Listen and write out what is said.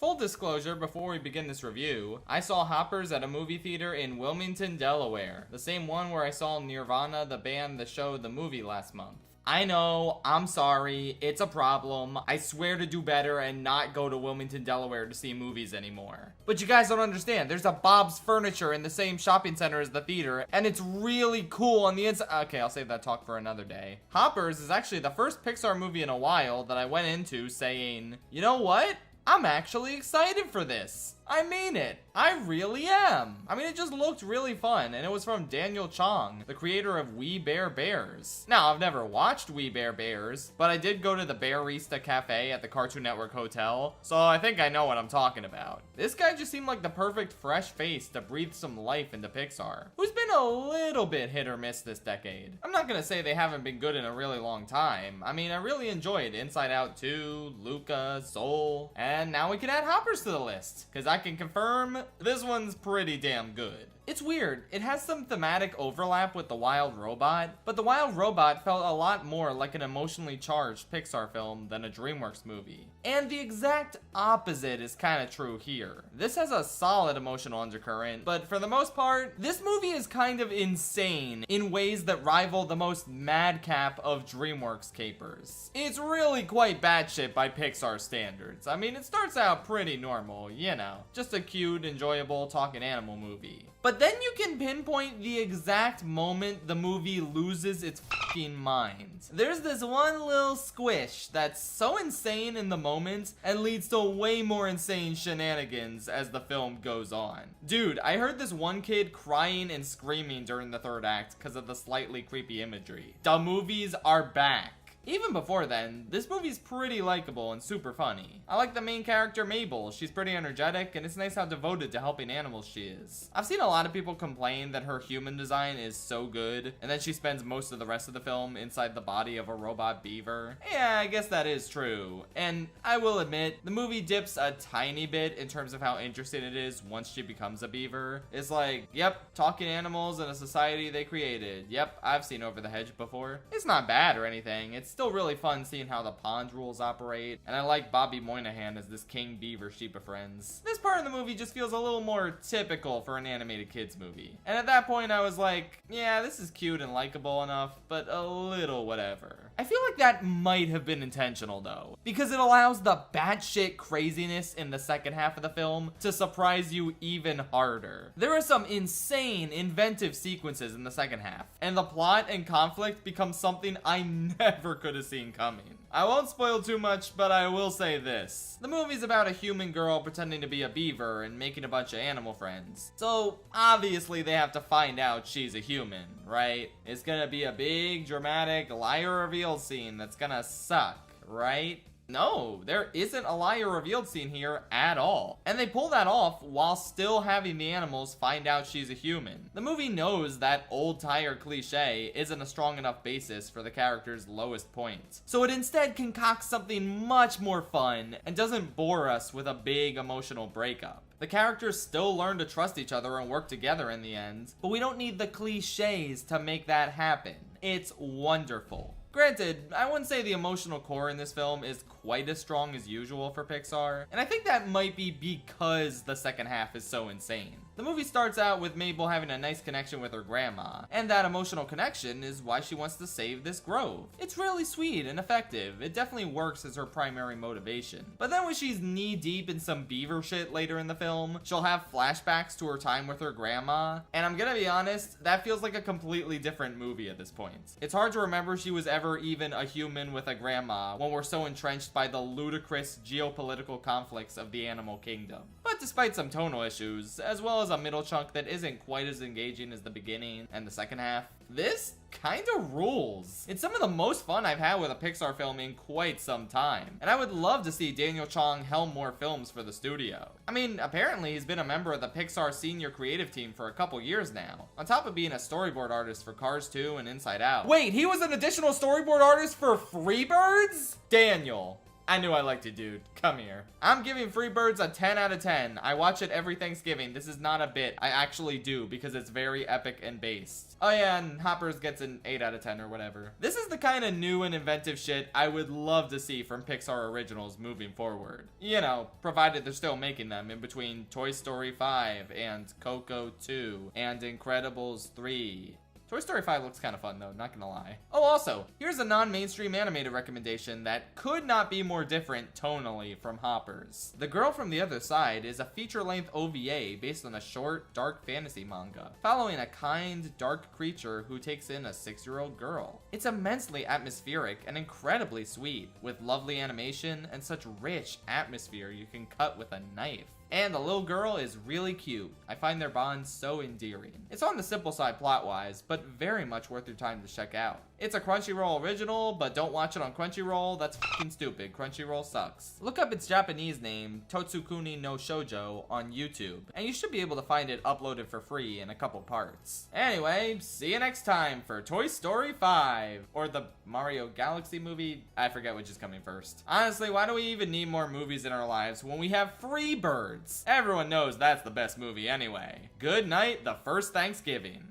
Full disclosure, before we begin this review, I saw Hoppers at a movie theater in Wilmington, Delaware. The same one where I saw Nirvana, the band, the show, the movie last month. I know, I'm sorry, it's a problem. I swear to do better and not go to Wilmington, Delaware to see movies anymore. But you guys don't understand, there's a Bob's Furniture in the same shopping center as the theater, and it's really cool on the inside. Okay, I'll save that talk for another day. Hoppers is actually the first Pixar movie in a while that I went into saying, you know what? I'm actually excited for this. I mean it. I really am. I mean, it just looked really fun, and it was from Daniel Chong, the creator of We Bare Bears. Now, I've never watched We Bare Bears, but I did go to the Bearista Cafe at the Cartoon Network Hotel, so I think I know what I'm talking about. This guy just seemed like the perfect fresh face to breathe some life into Pixar, who's been a little bit hit or miss this decade. I'm not gonna say they haven't been good in a really long time. I mean, I really enjoyed Inside Out 2, Luca, Soul, and now we can add Hoppers to the list, because I can confirm this one's pretty damn good. It's weird, it has some thematic overlap with The Wild Robot, but The Wild Robot felt a lot more like an emotionally charged Pixar film than a DreamWorks movie. And the exact opposite is kind of true here. This has a solid emotional undercurrent, but for the most part, this movie is kind of insane in ways that rival the most madcap of DreamWorks capers. It's really quite batshit by Pixar standards. I mean, it starts out pretty normal, you know, just a cute, enjoyable talking animal movie. But then you can pinpoint the exact moment the movie loses its fucking mind. There's this one little squish that's so insane in the moment and leads to way more insane shenanigans as the film goes on. Dude, I heard this one kid crying and screaming during the third act because of the slightly creepy imagery. The movies are back. Even before then, this movie's pretty likable and super funny. I like the main character, Mabel. She's pretty energetic, and it's nice how devoted to helping animals she is. I've seen a lot of people complain that her human design is so good, and then she spends most of the rest of the film inside the body of a robot beaver. Yeah, I guess that is true. And I will admit, the movie dips a tiny bit in terms of how interesting it is once she becomes a beaver. It's like, yep, talking animals in a society they created. Yep, I've seen Over the Hedge before. It's not bad or anything. It's still really fun seeing how the pond rules operate, and I like Bobby Moynihan as this king beaver she befriends. This part of the movie just feels a little more typical for an animated kids movie. And at that point I was like, yeah, this is cute and likable enough, but a little whatever. I feel like that might have been intentional though, because it allows the batshit craziness in the second half of the film to surprise you even harder. There are some insane, inventive sequences in the second half, and the plot and conflict become something I never could have seen coming. I won't spoil too much, but I will say this. The movie's about a human girl pretending to be a beaver and making a bunch of animal friends. So, obviously they have to find out she's a human, right? It's gonna be a big, dramatic liar reveal scene that's gonna suck, right? No, there isn't a liar revealed scene here at all. And they pull that off while still having the animals find out she's a human. The movie knows that old tire cliche isn't a strong enough basis for the character's lowest point. So it instead concocts something much more fun and doesn't bore us with a big emotional breakup. The characters still learn to trust each other and work together in the end, but we don't need the cliches to make that happen. It's wonderful. Granted, I wouldn't say the emotional core in this film is quite as strong as usual for Pixar, and I think that might be because the second half is so insane. The movie starts out with Mabel having a nice connection with her grandma, and that emotional connection is why she wants to save this grove. It's really sweet and effective. It definitely works as her primary motivation. But then when she's knee-deep in some beaver shit later in the film, she'll have flashbacks to her time with her grandma, and I'm gonna be honest, that feels like a completely different movie at this point. It's hard to remember she was ever even a human with a grandma when we're so entrenched by the ludicrous geopolitical conflicts of the animal kingdom. But despite some tonal issues, as well as a middle chunk that isn't quite as engaging as the beginning and the second half, this kinda rules. It's some of the most fun I've had with a Pixar film in quite some time, and I would love to see Daniel Chong helm more films for the studio. I mean, apparently he's been a member of the Pixar senior creative team for a couple years now, on top of being a storyboard artist for Cars 2 and Inside Out. Wait, he was an additional storyboard artist for Freebirds? Daniel, I knew I liked it, dude. Come here. I'm giving Freebirds a 10 out of 10. I watch it every Thanksgiving. This is not a bit. I actually do because it's very epic and based. Oh yeah, and Hoppers gets an 8 out of 10 or whatever. This is the kind of new and inventive shit I would love to see from Pixar originals moving forward. You know, provided they're still making them in between Toy Story 5 and Coco 2 and Incredibles 3. Toy Story 5 looks kind of fun though, not gonna lie. Oh, also, here's a non-mainstream animated recommendation that could not be more different tonally from Hoppers. The Girl from the Other Side is a feature-length OVA based on a short, dark fantasy manga, following a kind, dark creature who takes in a 6-year-old girl. It's immensely atmospheric and incredibly sweet, with lovely animation and such rich atmosphere you can cut with a knife. And the little girl is really cute. I find their bond so endearing. It's on the simple side plot-wise, but very much worth your time to check out. It's a Crunchyroll original, but don't watch it on Crunchyroll. That's fucking stupid. Crunchyroll sucks. Look up its Japanese name, Totsukuni no Shoujo, on YouTube, and you should be able to find it uploaded for free in a couple parts. Anyway, see you next time for Toy Story 5. Or the Mario Galaxy movie? I forget which is coming first. Honestly, why do we even need more movies in our lives when we have Freebirds? Everyone knows that's the best movie anyway. Good night, the first Thanksgiving.